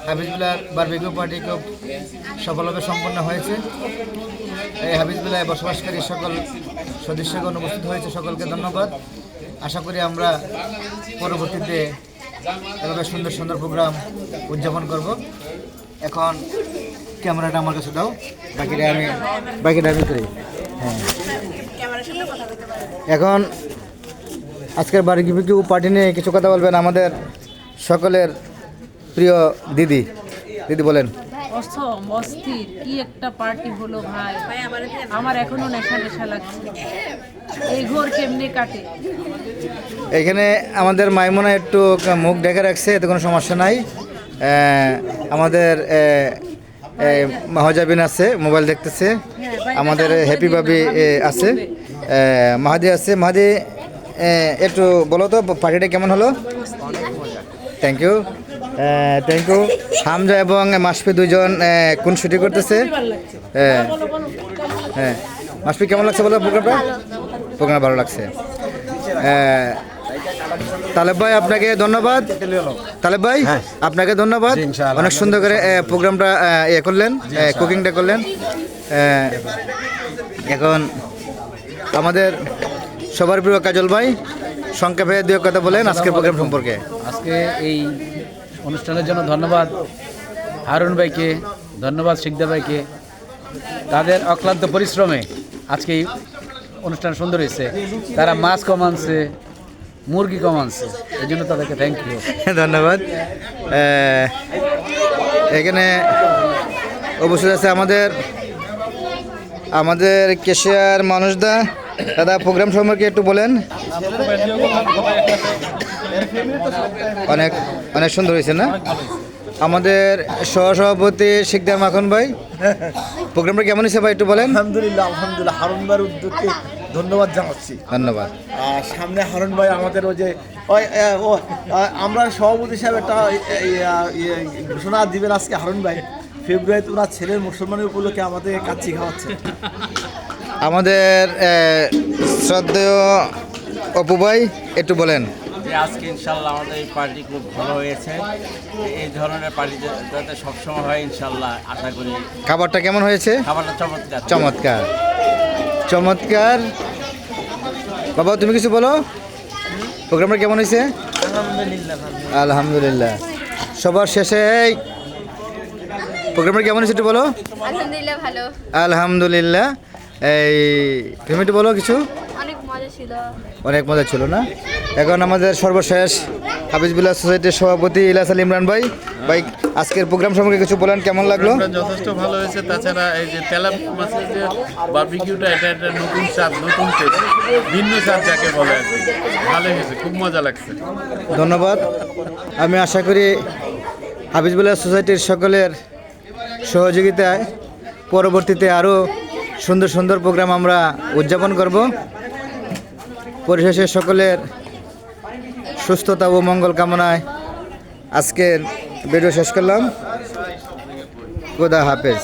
হাফিজুল্লাহর barbecue party খুব সফলভাবে সম্পন্ন হয়েছে। এই হাফিজুল্লাহে বসবাসকারী সকল সদস্যগণ উপস্থিত হয়েছে, সকলকে ধন্যবাদ। আশা করি আমরা পরবর্তীতে এভাবে সুন্দর সুন্দর প্রোগ্রাম উদযাপন করব। এখন ক্যামেরাটা আমার কাছে দাও, বাকিটা আমি করি। হ্যাঁ, এখন আজকের বারবিকিউ পার্টি নিয়ে কিছু কথা বলবেন আমাদের সকলের প্রিয় দিদি। দিদি বলেন। অস্থির কি একটা পার্টি হলো ভাই, আমার এখনো নেশা নেশা লাগছে। এই ঘোর কেমনে কাটে? এখানে আমাদের মাইমুনা একটু মুখ ঢেকে রাখছে, এতে কোনো সমস্যা নাই। আমাদের মাহজাবিন আছে, মোবাইল দেখতেছে। আমাদের হ্যাপি বাবি আছে, মাহাদি আছে। মাহাদি একটু বলো তো পার্টিটা কেমন হলো? Thank you. হামজা এবং মাসফি দুইজন কোন শুটিং করতেছে? হ্যাঁ, মাসফি কেমন লাগছে বলো প্রোগ্রাম ভালো লাগছে। তালেব ভাই আপনাকে ধন্যবাদ। তালেব ভাই আপনাকে ধন্যবাদ, অনেক সুন্দর করে প্রোগ্রামটা করলেন, কুকিংটা করলেন। এখন আমাদের সবার প্রিয় কাজল ভাই সংক্ষেপে দুই কথা বলেন আজকের প্রোগ্রাম সম্পর্কে। আজকে এই অনুষ্ঠানের জন্য ধন্যবাদ হারুন ভাইকে, ধন্যবাদ শিকদার ভাইকে। তাদের অক্লান্ত পরিশ্রমে আজকে এই অনুষ্ঠান সুন্দর হয়েছে। তারা মাছ কম আনছে, মুরগি কম আনছে, এই জন্য তাদেরকে থ্যাংক ইউ, ধন্যবাদ। এখানে অবশ্যই আছে আমাদের কেশিয়ার মানুষদা। দাদা প্রোগ্রাম সম্পর্কে একটু বলেন। অনেক অনেক সুন্দর হয়েছে না? আমাদের সহসভাপতি শিকদার মাখন ভাই, প্রোগ্রামটা কেমন হয়েছে ভাই একটু বলেন। আলহামদুলিল্লাহ হারুন ভাইয়ের উদ্যোগকে ধন্যবাদ জানাচ্ছি। ধন্যবাদ। সামনে হারুন ভাই আমাদের ওই যে আমরা সভাপতি সাহেব একটা ঘোষণা দিবেন আজকে। হারুন ভাই ফেব্রুয়ারিতে ওনার ছেলের মুসলমানের উপলক্ষে আমাদের কাচ্চি খাওয়াচ্ছে। আমাদের শ্রদ্ধেয় অপু ভাই একটু বলেন। আজকে ইনশাল্লাহ আমাদের এই পার্টি খুব ভালো হয়েছে। এই ধরনের পার্টি যাতে সবসময় হয় ইনশাল্লাহ আশা করি। খাবারটা কেমন হয়েছে? খাবারটা চমৎকার চমৎকার চমৎকার। বাবা তুমি কিছু বলো, প্রোগ্রামটা কেমন হয়েছে? আলহামদুলিল্লাহ। সবার শেষে প্রোগ্রামটা কেমন হয়েছে একটু বলো। আলহামদুলিল্লাহ ভালো। আলহামদুলিল্লাহ। এই তুমি একটু বলো কিছু। অনেক মজা ছিল। অনেক মজা ছিল না? এখন আমাদের সর্বশেষ হাফিজুল্লাহ সোসাইটির সভাপতি ইলিয়াস আলী ইমরান ভাই। আজকের প্রোগ্রাম সম্পর্কে কিছু বলেন, কেমন লাগলো? যথেষ্ট ভালো হয়েছে। তাছাড়া এই যে তেলাপ মাছের যে বারবিকিউটা, এটা একটা নতুন স্বাদ, নতুন টেস্ট, ভিন্ন স্বাদ যাকে বলে আর কি। ভালো হয়েছে, খুব মজা লাগছে। ধন্যবাদ। আমি আশা করি হাফিজুল্লাহ সোসাইটির সকলের সহযোগিতায় পরবর্তীতে আরও সুন্দর সুন্দর প্রোগ্রাম আমরা উদযাপন করব। পরিশেষে সকলের সুস্থতা ও মঙ্গল কামনায় আজকের ভিডিও শেষ করলাম। খোদা হাফেজ।